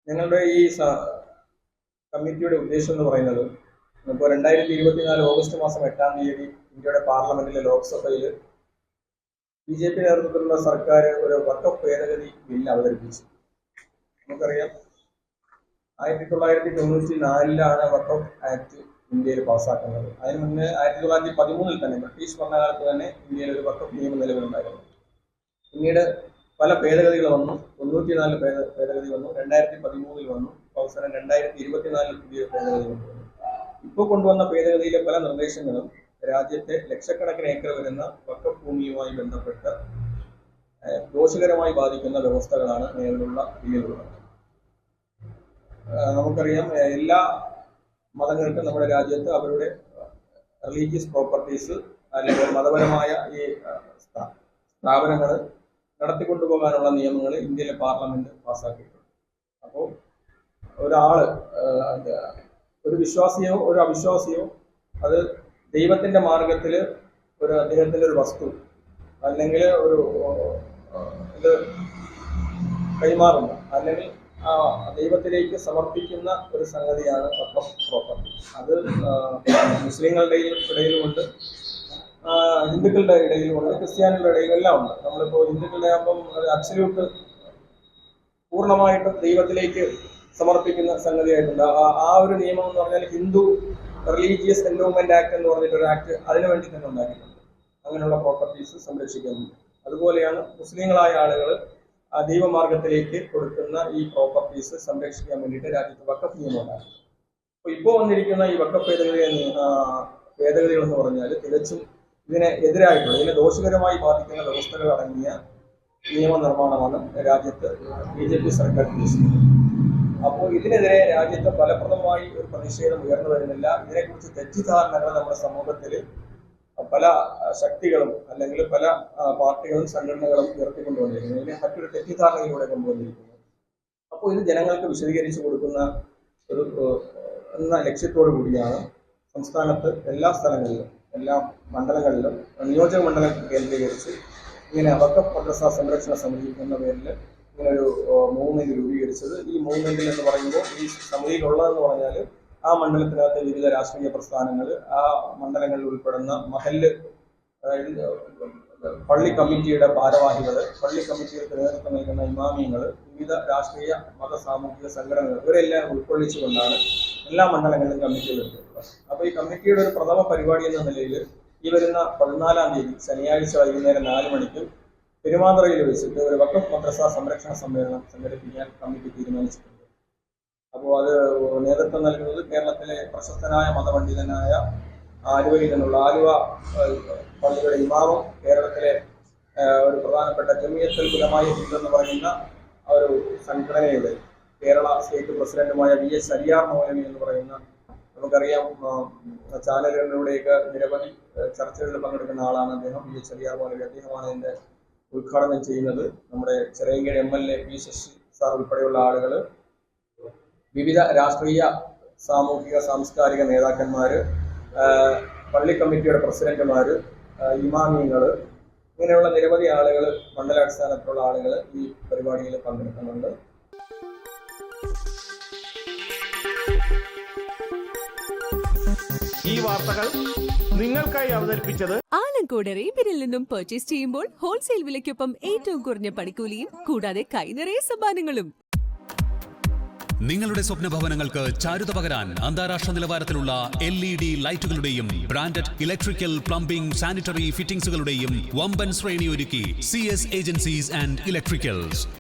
ഞങ്ങളുടെ ഈ കമ്മിറ്റിയുടെ ഉദ്ദേശം എന്ന് പറയുന്നത് ഇപ്പോൾ 2024 ഓഗസ്റ്റ് മാസം 8-ാം തീയതി ഇന്ത്യയുടെ പാർലമെന്റിലെ ലോക്സഭയിൽ BJP നേതൃത്വത്തിലുള്ള സർക്കാർ ഒരു വഖഫ് ഭേദഗതി ബില്ല് അവതരിപ്പിച്ചു. നമുക്കറിയാം 1994 വഖഫ് ആക്ട് ഇന്ത്യയിൽ പാസ്സാക്കുന്നത്. അതിന് മുന്നേ 1913 തന്നെ ബ്രിട്ടീഷ് ഭരണകാലത്ത് തന്നെ ഇന്ത്യയിൽ ഒരു വഖഫ് നിയമം നിലവിലുണ്ടായിരുന്നു. പിന്നീട് പല ഭേദഗതികൾ വന്നു. 94 ഭേദഗതി വന്നു, 2013 വന്നു, അവസാനം 2024 പുതിയ ഭേദഗതി കൊണ്ടുവന്നു. ഇപ്പോൾ കൊണ്ടുവന്ന ഭേദഗതിയിലെ പല നിർദ്ദേശങ്ങളും രാജ്യത്തെ ലക്ഷക്കണക്കിന് ഏക്കർ വരുന്ന വഖഫ് ഭൂമിയുമായി ബന്ധപ്പെട്ട് ദോഷകരമായി ബാധിക്കുന്ന വ്യവസ്ഥകളാണ് നിലവിലുള്ള ബില്ലിലുള്ളത്. നമുക്കറിയാം, എല്ലാ മതങ്ങൾക്കും നമ്മുടെ രാജ്യത്ത് അവരുടെ റിലീജിയസ് പ്രോപ്പർട്ടീസ് അല്ലെങ്കിൽ മതപരമായ ഈ സ്ഥാപനങ്ങൾ നടത്തിക്കൊണ്ടുപോകാനുള്ള നിയമങ്ങൾ ഇന്ത്യയിലെ പാർലമെന്റ് പാസ്സാക്കിയിട്ടുണ്ട്. അപ്പോൾ ഒരു വിശ്വാസിയോ ഒരു അവിശ്വാസിയോ അത് ദൈവത്തിന്റെ മാർഗത്തിൽ അദ്ദേഹത്തിന്റെ ഒരു വസ്തു അല്ലെങ്കിൽ ഇത് കൈമാറുന്ന അല്ലെങ്കിൽ ദൈവത്തിലേക്ക് സമർപ്പിക്കുന്ന ഒരു സംഗതിയാണ് വഖഫ് പ്രോപ്പർട്ടി. അത് മുസ്ലിങ്ങളുടെ ഇടയിലുമുണ്ട്, ഹിന്ദുക്കളുടെ ഇടയിലുമുണ്ട്, ക്രിസ്ത്യാനികളുടെ ഇടയിലെല്ലാം ഉണ്ട്. നമ്മളിപ്പോൾ ഹിന്ദുക്കളുടെ ആകുമ്പം അബ്സല്യൂട്ട് പൂർണ്ണമായിട്ടും ദൈവത്തിലേക്ക് സമർപ്പിക്കുന്ന സംഗതിയായിട്ടുണ്ട്. ആ ഒരു നിയമം എന്ന് പറഞ്ഞാൽ ഹിന്ദു റിലീജിയസ് എൻഡോമെന്റ് ആക്ട് എന്ന് പറഞ്ഞിട്ടൊരു ആക്ട് അതിനു വേണ്ടി തന്നെ ഉണ്ടാക്കിയിട്ടുണ്ട്. അങ്ങനെയുള്ള പ്രോപ്പർട്ടീസ് സംരക്ഷിക്കുന്നുണ്ട്. അതുപോലെയാണ് മുസ്ലിങ്ങളായ ആളുകൾ ദൈവമാർഗത്തിലേക്ക് കൊടുക്കുന്ന ഈ പ്രോപ്പർട്ടീസ് സംരക്ഷിക്കാൻ വേണ്ടിയിട്ട് രാജ്യത്ത് വഖഫ് നിയമം ഉണ്ടാക്കി. അപ്പോൾ ഇപ്പോൾ വന്നിരിക്കുന്ന ഈ വഖഫ് ഭേദഗതികൾ എന്ന് പറഞ്ഞാൽ തികച്ചും ഇതിനെ എതിരായിട്ടുള്ള, ഇതിനെ ദോഷകരമായി ബാധിക്കുന്ന വ്യവസ്ഥകൾ അടങ്ങിയ നിയമനിർമ്മാണമാണ് രാജ്യത്ത് BJP സർക്കാർ ഉദ്ദേശിക്കുന്നത്. അപ്പോൾ ഇതിനെതിരെ രാജ്യത്ത് ഫലപ്രദമായി ഒരു പ്രതിഷേധം ഉയർന്നു വരുന്നില്ല. ഇതിനെക്കുറിച്ച് തെറ്റിദ്ധാരണകൾ നമ്മുടെ സമൂഹത്തിൽ പല ശക്തികളും അല്ലെങ്കിൽ പല പാർട്ടികളും സംഘടനകളും ഉയർത്തിക്കൊണ്ടുവന്നിരിക്കുന്നു. ഇതിനെ മറ്റൊരു തെറ്റിദ്ധാരണയിലൂടെ കൊണ്ടുവന്നിരിക്കുന്നു. അപ്പോൾ ഇത് ജനങ്ങൾക്ക് വിശദീകരിച്ചു കൊടുക്കുന്ന ഒരു എന്ന ലക്ഷ്യത്തോടു കൂടിയാണ് സംസ്ഥാനത്ത് എല്ലാ സ്ഥലങ്ങളിലും, എല്ലാ മണ്ഡലങ്ങളിലും, നിയോജക മണ്ഡലം കേന്ദ്രീകരിച്ച് ഇങ്ങനെ വഖഫ് മദ്രസ സംരക്ഷണ സമിതി എന്ന പേരിൽ ഇങ്ങനൊരു മൂവ്മെന്റ് രൂപീകരിച്ചത്. ഈ മൂവ്മെന്റിൽ എന്ന് പറയുമ്പോൾ ഈ സമിതിയിലുള്ളതെന്ന് പറഞ്ഞാൽ ആ മണ്ഡലത്തിനകത്തെ വിവിധ രാഷ്ട്രീയ പ്രസ്ഥാനങ്ങൾ, ആ മണ്ഡലങ്ങളിൽ ഉൾപ്പെടുന്ന മഹല്ല്, പള്ളി കമ്മിറ്റിയുടെ ഭാരവാഹികൾ, പള്ളി കമ്മിറ്റികൾക്ക് നേതൃത്വം നൽകുന്ന ഇമാമിയങ്ങൾ, വിവിധ രാഷ്ട്രീയ മത സാമൂഹിക സംഘടനകൾ, ഇവരെല്ലാം ഉൾക്കൊള്ളിച്ചുകൊണ്ടാണ് എല്ലാ മണ്ഡലങ്ങളിലും കമ്മിറ്റികൾ എടുത്തിട്ടുള്ളത്. അപ്പോൾ ഈ കമ്മിറ്റിയുടെ ഒരു പ്രഥമ പരിപാടി എന്ന നിലയിൽ ഈ വരുന്ന 14-ാം തീയതി ശനിയാഴ്ച വൈകുന്നേരം 4 മണിക്ക് പെരുമാതുറയിൽ വെച്ചിട്ട് ഒരു വഖഫ് മദ്രസ സംരക്ഷണ സമ്മേളനം സംഘടിപ്പിക്കാൻ കമ്മിറ്റി തീരുമാനിച്ചിട്ടുണ്ട്. അപ്പോൾ അത് നേതൃത്വം നൽകുന്നത് കേരളത്തിലെ പ്രശസ്തനായ മതപണ്ഡിതനായ ആലുവയിൽ നിന്നുള്ള ആലുവ പള്ളിയുടെ ഇമാമും കേരളത്തിലെ ഒരു പ്രധാനപ്പെട്ട ജമിയത്തുൽ ഉലമാ ഹിന്ദ് എന്ന് പറയുന്ന ഒരു സംഘടനയുടെ കേരള സ്റ്റേറ്റ് പ്രസിഡന്റുമായ VH അലിയാർ മൗലവി എന്ന് പറയുന്ന, നമുക്കറിയാം ചാനലുകളിലൂടെയൊക്കെ നിരവധി ചർച്ചകളിൽ പങ്കെടുക്കുന്ന ആളാണ് അദ്ദേഹം. VH അലിയാർ മൗലവി അദ്ദേഹമാണ് ഇതിന്റെ ഉദ്ഘാടനം ചെയ്യുന്നത്. നമ്മുടെ Chirayinkeezhu MLA P Sasi sir ഉൾപ്പെടെയുള്ള ആളുകൾ, വിവിധ രാഷ്ട്രീയ സാമൂഹിക സാംസ്കാരിക നേതാക്കന്മാര്, പള്ളി കമ്മിറ്റിയുടെ പ്രസിഡന്റുമാര്, ഇമാമിയങ്ങള്, ഇങ്ങനെയുള്ള നിരവധി ആളുകൾ, മണ്ഡലാടിസ്ഥാനത്തിലുള്ള ആളുകൾ ഈ പരിപാടിയിൽ പങ്കെടുക്കുന്നുണ്ട്. ഈ വാർത്തകൾ നിങ്ങൾക്കായി അവതരിപ്പിച്ചത് ആലങ്കോട് റേബിനിൽ നിന്നും പർച്ചേസ് ചെയ്യുമ്പോൾ ഹോൾസെയിൽ വിലയ്ക്കൊപ്പം ഏറ്റവും കുറഞ്ഞ പണിക്കൂലിയും കൂടാതെ കൈനിറയെ സമ്മാനങ്ങളും. നിങ്ങളുടെ സ്വപ്ന ഭവനങ്ങൾക്ക് ചാരുത പകരാൻ അന്താരാഷ്ട്ര നിലവാരത്തിലുള്ള LED ലൈറ്റുകളുടെയും ബ്രാൻഡഡ് ഇലക്ട്രിക്കൽ, പ്ലംബിംഗ്, സാനിറ്ററി ഫിറ്റിംഗ്സുകളുടെയും വമ്പൻ ശ്രേണി ഒരുക്കി CS ഏജൻസീസ് ആൻഡ് ഇലക്ട്രിക്കൽസ്.